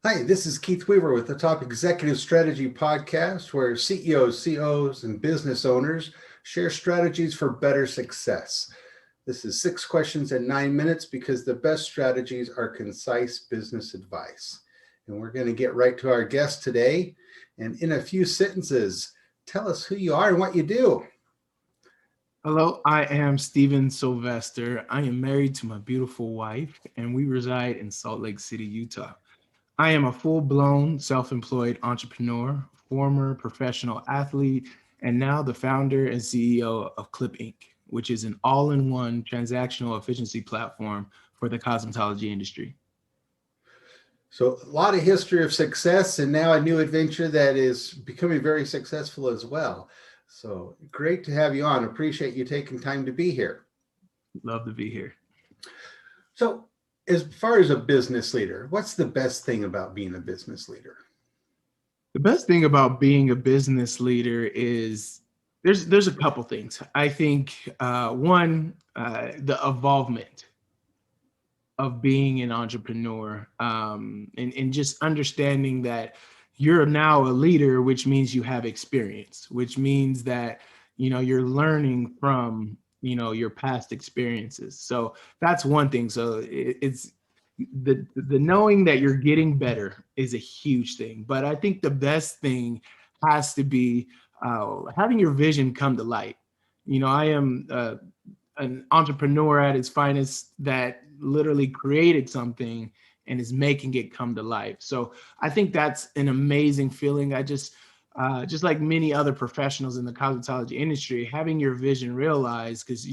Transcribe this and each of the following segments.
Hi, this is Keith Weaver with the Top Executive Strategy Podcast, where CEOs, COOs, and business owners share strategies for better success. This is 6 questions in 9 minutes because the best strategies are concise business advice. And we're going to get right to our guest today. And in a few sentences, tell us who you are and what you do. Hello, I am Sylvester. I am married to my beautiful wife, and we reside in Salt Lake City, Utah. I am a full-blown self-employed entrepreneur, former professional athlete, and now the founder and CEO of KLYP Inc., which is an all-in-one transactional efficiency platform for the cosmetology industry. So a lot of history of success and now a new adventure that is becoming very successful as well. So great to have you on. Appreciate you taking time to be here. Love to be here. So as far as a business leader, what's the best thing about being a business leader? The best thing about being a business leader is there's a couple things. I think one, the involvement of being an entrepreneur, and just understanding that you're now a leader, which means you have experience, which means that, you're learning from, your past experiences. So that's one thing. So it's the knowing that you're getting better is a huge thing. But I think the best thing has to be having your vision come to light. I am an entrepreneur at its finest that literally created something and is making it come to life. So I think that's an amazing feeling. I just like many other professionals in the cosmetology industry, having your vision realized, because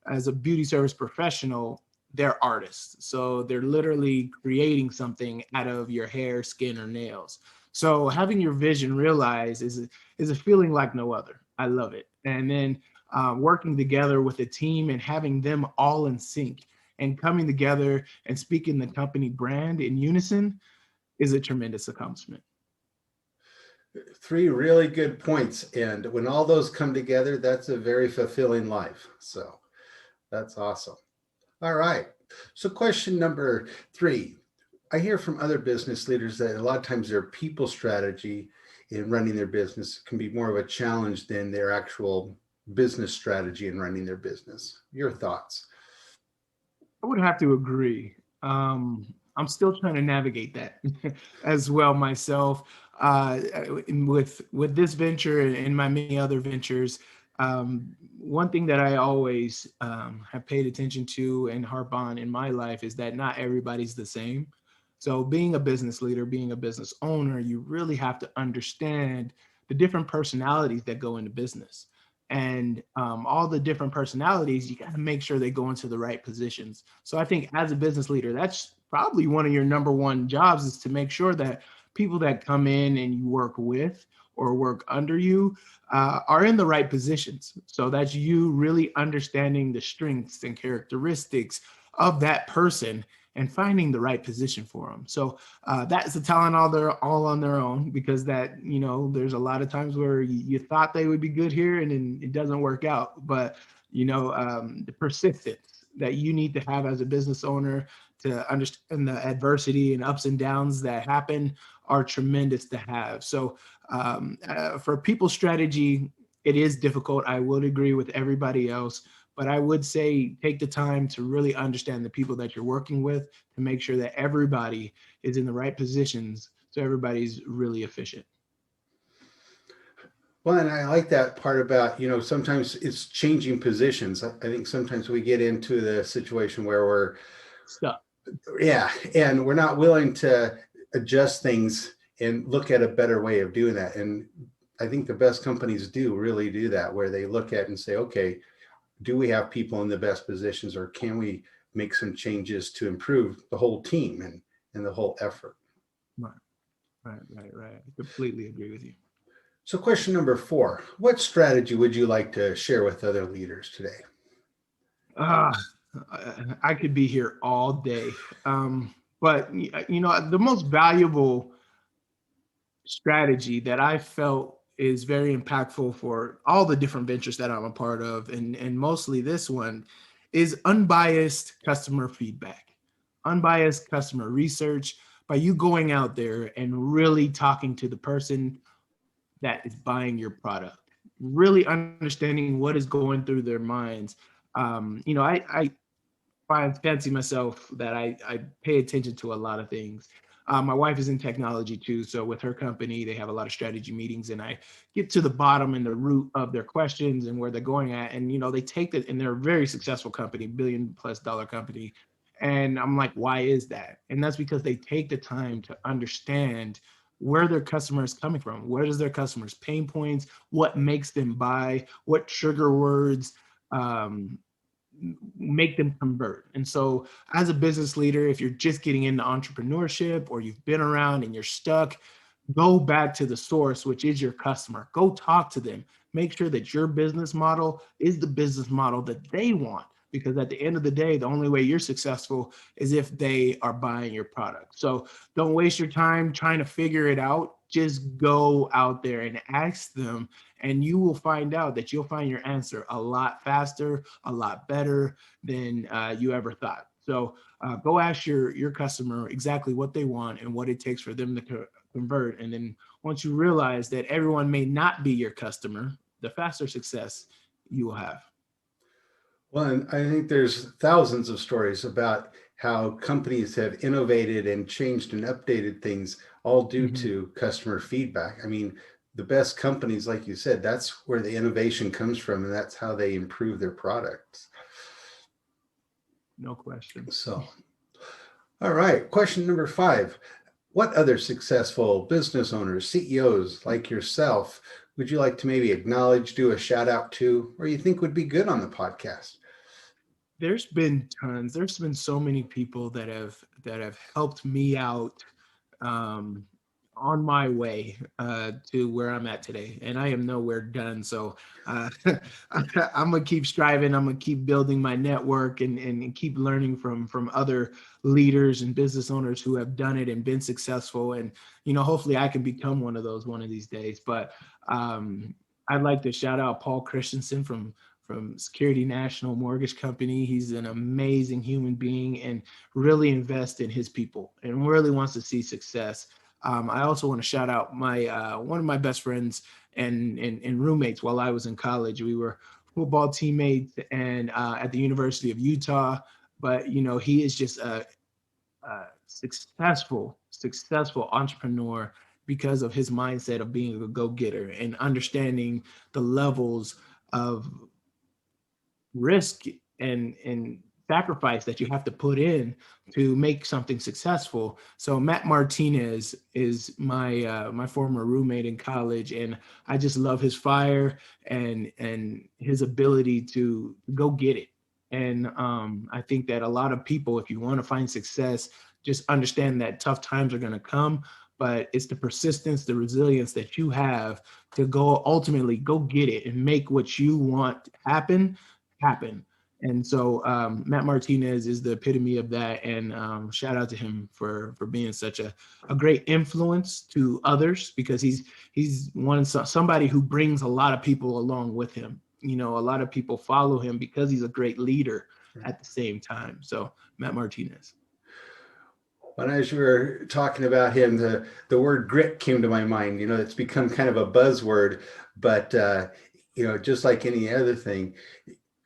as a beauty service professional, they're artists. So they're literally creating something out of your hair, skin, or nails. So having your vision realized is a feeling like no other. I love it. And then working together with a team and having them all in sync and coming together and speaking the company brand in unison is a tremendous accomplishment. 3 really good points. And when all those come together, that's a very fulfilling life. So that's awesome. All right. So question number 3. I hear from other business leaders that a lot of times their people strategy in running their business can be more of a challenge than their actual business strategy in running their business. Your thoughts? I would have to agree. I'm still trying to navigate that as well myself. With this venture and my many other ventures, one thing that I always have paid attention to and harp on in my life is that not everybody's the same. So being a business leader, being a business owner, you really have to understand the different personalities that go into business. And all the different personalities, you got to make sure they go into the right positions. So I think as a business leader, that's probably one of your number one jobs, is to make sure that people that come in and you work with or work under you are in the right positions. So that's you really understanding the strengths and characteristics of that person and finding the right position for them. So that's a talent all on their own, because that, there's a lot of times where you thought they would be good here and then it doesn't work out. But, the persistence that you need to have as a business owner to understand the adversity and ups and downs that happen are tremendous to have. So for people strategy, it is difficult. I would agree with everybody else. But I would say take the time to really understand the people that you're working with to make sure that everybody is in the right positions, so everybody's really efficient. Well, and I like that part about, sometimes it's changing positions. I think sometimes we get into the situation where we're Stuff. Yeah, and we're not willing to adjust things and look at a better way of doing that. And I think the best companies do really do that, where they look at and say, okay, do we have people in the best positions, or can we make some changes to improve the whole team and the whole effort? Right. I completely agree with you. So question number 4, what strategy would you like to share with other leaders today? I could be here all day. But the most valuable strategy that I felt is very impactful for all the different ventures that I'm a part of, and mostly this one, is unbiased customer feedback, unbiased customer research, by you going out there and really talking to the person that is buying your product, really understanding what is going through their minds. I fancy myself that I pay attention to a lot of things. My wife is in technology too, so with her company, they have a lot of strategy meetings, and I get to the bottom and the root of their questions and where they're going at. And they take that, and they're a very successful company, $1 billion+ company. And I'm like, why is that? And that's because they take the time to understand where their customer is coming from. Where does their customers' pain points? What makes them buy? What trigger words? Make them convert. And so as a business leader, if you're just getting into entrepreneurship or you've been around and you're stuck, go back to the source, which is your customer. Go talk to them. Make sure that your business model is the business model that they want, because at the end of the day, the only way you're successful is if they are buying your product. So don't waste your time trying to figure it out. Just go out there and ask them, and you will find out that you'll find your answer a lot faster, a lot better than you ever thought. So go ask your customer exactly what they want and what it takes for them to convert. And then once you realize that everyone may not be your customer, the faster success you will have. Well, and I think there's thousands of stories about how companies have innovated and changed and updated things all due to customer feedback. I mean, the best companies, like you said, that's where the innovation comes from, and that's how they improve their products. No question. So, all right, question number 5. What other successful business owners, CEOs like yourself, would you like to maybe acknowledge, do a shout out to, or you think would be good on the podcast? There's been tons. There's been so many people that have helped me out on my way to where I'm at today, and I am nowhere done. So I'm gonna keep striving. I'm gonna keep building my network and keep learning from other leaders and business owners who have done it and been successful. And hopefully I can become one of those one of these days. But I'd like to shout out Paul Christensen from Security National Mortgage Company. He's an amazing human being and really invests in his people and really wants to see success. I also want to shout out my one of my best friends and roommates while I was in college. We were football teammates and at the University of Utah. But he is just a successful entrepreneur because of his mindset of being a go-getter and understanding the levels of risk and sacrifice that you have to put in to make something successful. So Matt Martinez is my former roommate in college, and I just love his fire and his ability to go get it. And I think that a lot of people, if you want to find success, just understand that tough times are going to come, but it's the persistence, the resilience that you have to go ultimately go get it and make what you want happen. And so Matt Martinez is the epitome of that. And shout out to him for being such a great influence to others, because he's somebody who brings a lot of people along with him. A lot of people follow him because he's a great leader at the same time. So Matt Martinez. When as you were talking about him, the word grit came to my mind. It's become kind of a buzzword, but just like any other thing,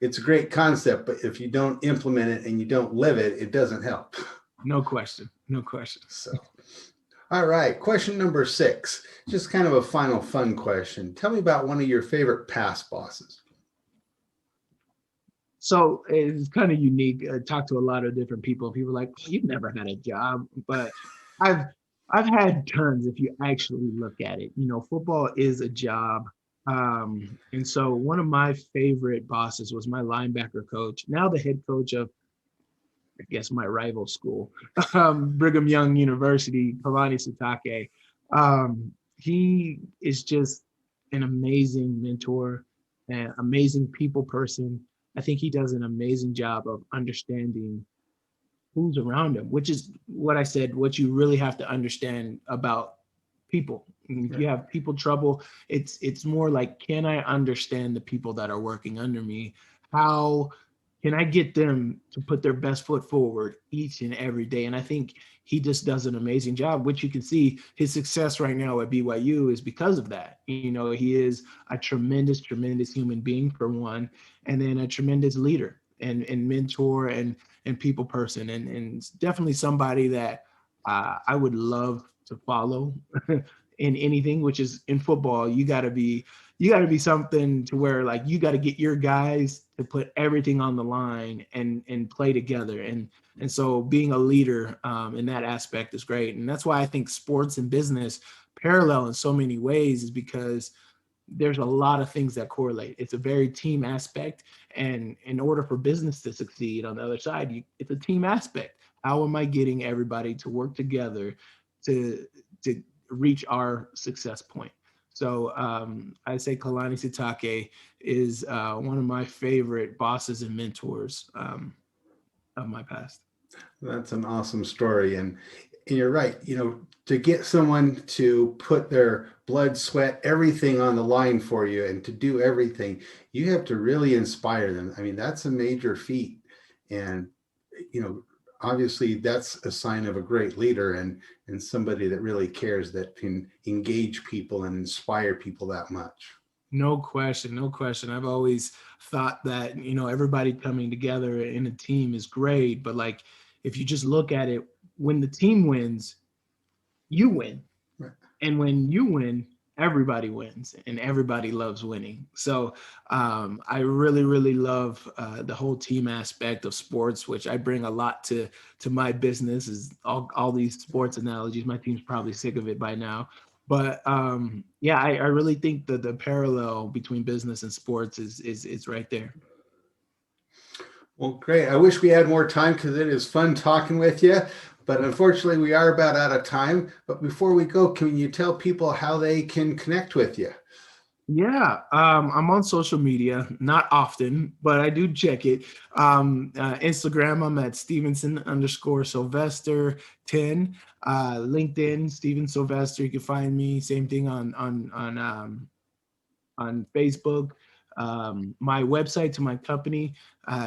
it's a great concept, but if you don't implement it and you don't live it, it doesn't help. No question. So, all right, question number 6, just kind of a final fun question. Tell me about one of your favorite past bosses. So it's kind of unique. I talked to a lot of different people. People are like, oh, you've never had a job, but I've had tons. If you actually look at it, football is a job. And so one of my favorite bosses was my linebacker coach, now the head coach of, I guess, my rival school, Brigham Young University, Kalani Sitake. He is just an amazing mentor, an amazing people person. I think he does an amazing job of understanding who's around him, which is what I said, what you really have to understand about people. If you have people trouble, it's more like, can I understand the people that are working under me? How can I get them to put their best foot forward each and every day? And I think he just does an amazing job, which you can see his success right now at BYU is because of that. You know, he is a tremendous, tremendous human being for one, and then a tremendous leader and mentor and people person, and definitely somebody that I would love to follow in anything, which is in football. You got to be something to where like you got to get your guys to put everything on the line and play together, and so being a leader in that aspect is great. And that's why I think sports and business parallel in so many ways, is because there's a lot of things that correlate. It's a very team aspect. And in order for business to succeed on the other side, it's a team aspect. How am I getting everybody to work together to reach our success point? So I say Kalani Sitake is one of my favorite bosses and mentors of my past. That's an awesome story. And you're right, you know, to get someone to put their blood, sweat, everything on the line for you and to do everything, you have to really inspire them. I mean, that's a major feat. And, you know, obviously that's a sign of a great leader and somebody that really cares, that can engage people and inspire people that much. No question, no question. I've always thought that, you know, everybody coming together in a team is great, but like if you just look at it, when the team wins, you win. Right. And when you win, everybody wins and everybody loves winning. So I really, really love the whole team aspect of sports, which I bring a lot to my business, is all these sports analogies. My team's probably sick of it by now. But yeah, I really think that the parallel between business and sports is right there. Well, great. I wish we had more time because it is fun talking with you. But unfortunately, we are about out of time. But before we go, can you tell people how they can connect with you? Yeah, I'm on social media, not often, but I do check it. Instagram, I'm at Stevenson_Sylvester 10. LinkedIn, Steven Sylvester. You can find me. Same thing on Facebook. My website to my company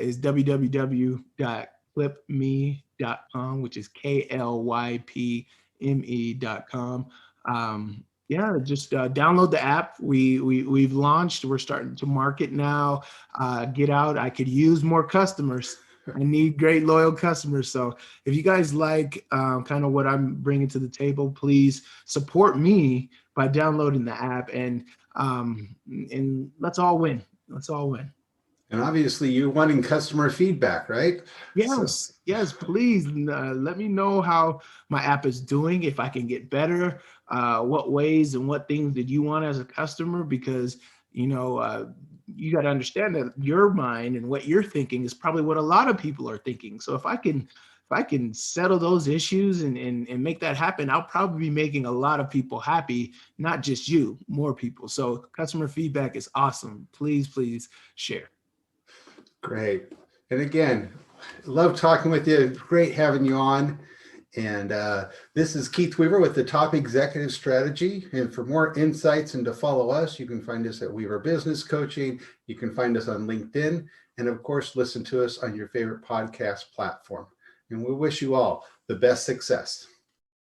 is www.klypme.com, which is KLYPME.com. Yeah, just download the app. We've launched. We're starting to market now. Get out. I could use more customers. I need great loyal customers. So if you guys like kind of what I'm bringing to the table, please support me by downloading the app, and let's all win. Let's all win. And obviously, you're wanting customer feedback, right? So, Yes, please let me know how my app is doing, if I can get better, what ways and what things did you want as a customer, because, you know, you got to understand that your mind and what you're thinking is probably what a lot of people are thinking. So if I can settle those issues and make that happen, I'll probably be making a lot of people happy, not just you, more people. So customer feedback is awesome. Please share. great. And again, love talking with you. Great having you on. And this is Keith Weaver with the Top Executive Strategy. And for more insights and to follow us, you can find us at Weaver Business Coaching. You can find us on LinkedIn. And of course, listen to us on your favorite podcast platform. And we wish you all the best success.